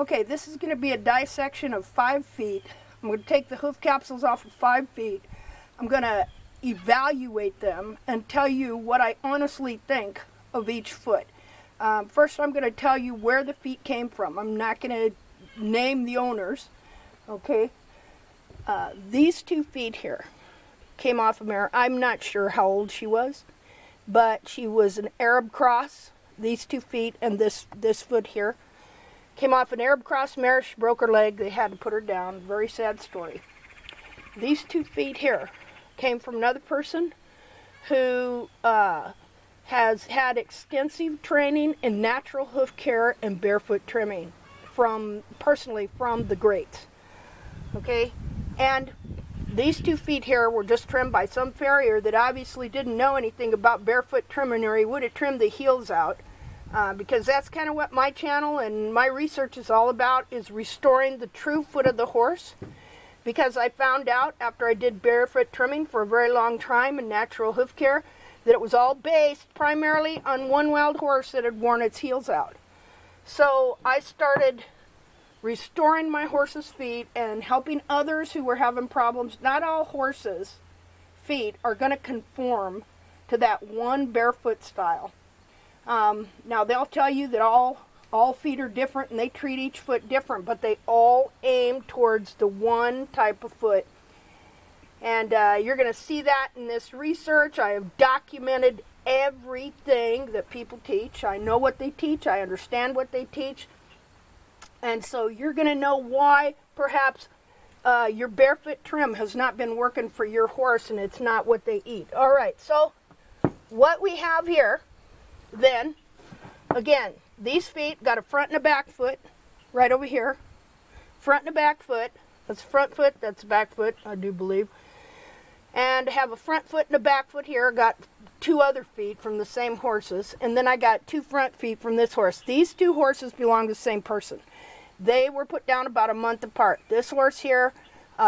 Okay, this is going to be a dissection of 5 feet. I'm going to take the hoof capsules off of 5 feet. I'm going to evaluate them and tell you what I honestly think of each foot. First, I'm going to tell you where the feet came from. I'm not going to name the owners. Okay, these 2 feet here came off of Mary. I'm not sure how old she was, but she was an Arab cross. These 2 feet and this foot here came off an Arab cross mare. She broke her leg. They had to put her down. Very sad story. These 2 feet here came from another person who has had extensive training in natural hoof care and barefoot trimming personally from the greats. Okay, and these 2 feet here were just trimmed by some farrier that obviously didn't know anything about barefoot trimming, or he would have trimmed the heels out. Because that's kind of what my channel and my research is all about, is restoring the true foot of the horse. Because I found out after I did barefoot trimming for a very long time in natural hoof care that it was all based primarily on one wild horse that had worn its heels out. So I started restoring my horse's feet and helping others who were having problems. Not all horses' feet are going to conform to that one barefoot style. Now they'll tell you that all feet are different and they treat each foot different, but they all aim towards the one type of foot. And you're going to see that in this research. I have documented everything that people teach. I know what they teach. I understand what they teach. And so you're going to know why perhaps your barefoot trim has not been working for your horse and it's not what they eat. All right, so what we have here then, again, these feet got a front and a back foot right over here. Front and a back foot. That's front foot, that's back foot, I do believe. And I have a front foot and a back foot here. Got 2 other feet from the same horses. And then I got 2 front feet from this horse. These 2 horses belong to the same person. They were put down about a month apart. This horse here,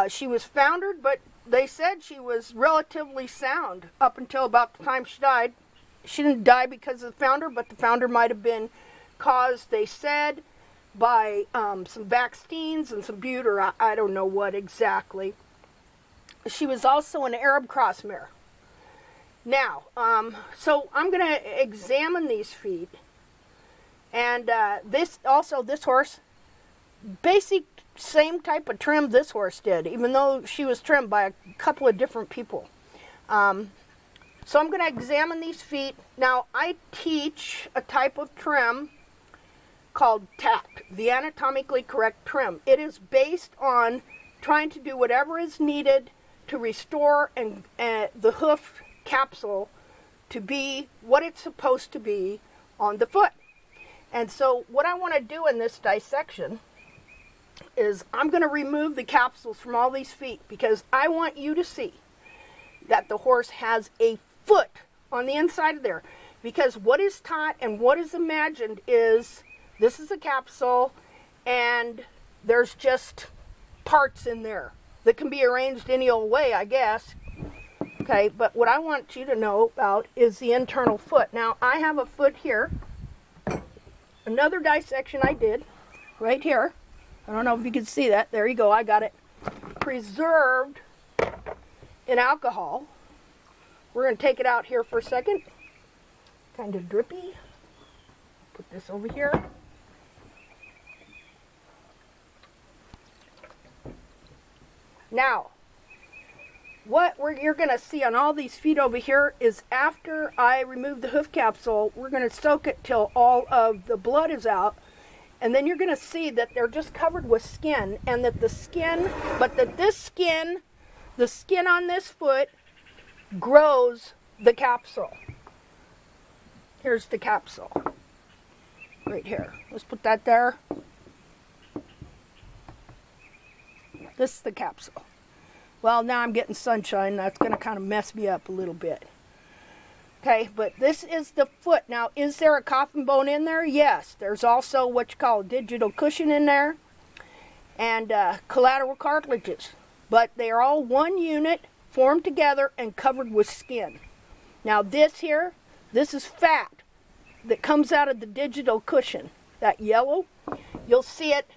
she was foundered, but they said she was relatively sound up until about the time she died. She didn't die because of the founder, but the founder might have been caused, they said, by some vaccines and some bute, or I don't know what exactly. She was also an Arab cross mare. Now, so I'm going to examine these feet. And this horse, basic same type of trim this horse did, even though she was trimmed by a couple of different people. So I'm going to examine these feet. Now, I teach a type of trim called TACT, the anatomically correct trim. It is based on trying to do whatever is needed to restore the hoof capsule to be what it's supposed to be on the foot. And so what I want to do in this dissection is I'm going to remove the capsules from all these feet, because I want you to see that the horse has a foot on the inside of there. Because what is taught and what is imagined is this is a capsule and there's just parts in there that can be arranged any old way, I guess. Okay, but what I want you to know about is the internal foot. Now, I have a foot here. Another dissection I did right here. I don't know if you can see that. There you go. I got it preserved in alcohol. We're going to take it out here for a second. Kind of drippy. Put this over here. Now, what you're going to see on all these feet over here is after I remove the hoof capsule, we're going to soak it till all of the blood is out. And then you're going to see that they're just covered with skin, and that the skin on this foot grows the capsule. Here's the capsule. Right here. Let's put that there. This is the capsule. Well, now I'm getting sunshine. That's going to kind of mess me up a little bit. Okay, but this is the foot. Now, is there a coffin bone in there? Yes. There's also what you call a digital cushion in there, and collateral cartilages. But they are all one unit, formed together, and covered with skin. Now, this here, this is fat that comes out of the digital cushion. That yellow, you'll see it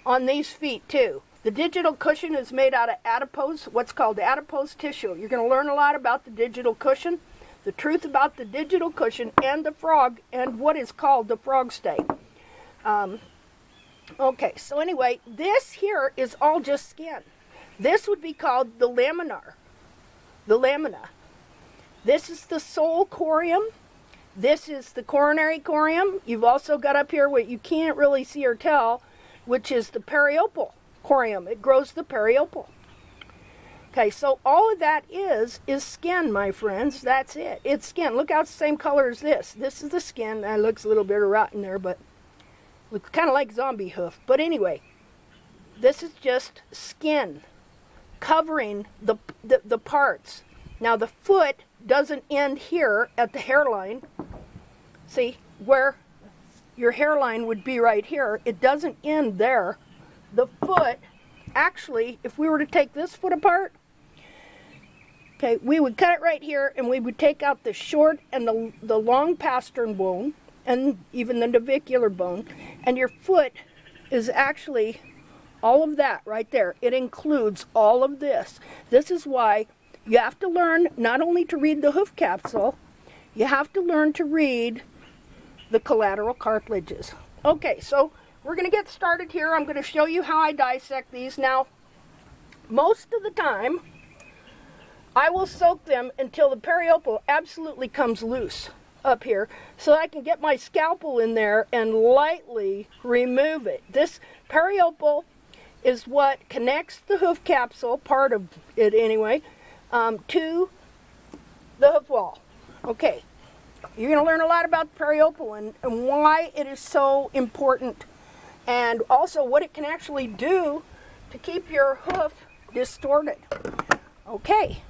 on these feet too. The digital cushion is made out of adipose, what's called adipose tissue. You're going to learn a lot about the digital cushion, the truth about the digital cushion and the frog and what is called the frog stay. Okay, so anyway, this here is all just skin. This would be called the laminar, the lamina. This is the sole corium. This is the coronary corium. You've also got up here what you can't really see or tell, which is the periopal corium. It grows the periopal. Okay, so all of that is skin, my friends. That's it. It's skin. Look how it's the same color as this. This is the skin. That looks a little bit of rot in there, but looks kind of like zombie hoof. But anyway, this is just skin covering the parts. Now the foot doesn't end here at the hairline. See, where your hairline would be right here, it doesn't end there. The foot, actually, if we were to take this foot apart, okay, we would cut it right here and we would take out the short and the long pastern bone and even the navicular bone, and your foot is actually all of that right there. It includes all of this. This is why you have to learn not only to read the hoof capsule, you have to learn to read the collateral cartilages. Okay, so we're going to get started here. I'm going to show you how I dissect these. Now, most of the time, I will soak them until the periopal absolutely comes loose up here, so I can get my scalpel in there and lightly remove it. This periopal is what connects the hoof capsule, part of it anyway, to the hoof wall. Okay, you're going to learn a lot about the periopal and why it is so important, and also what it can actually do to keep your hoof distorted. Okay.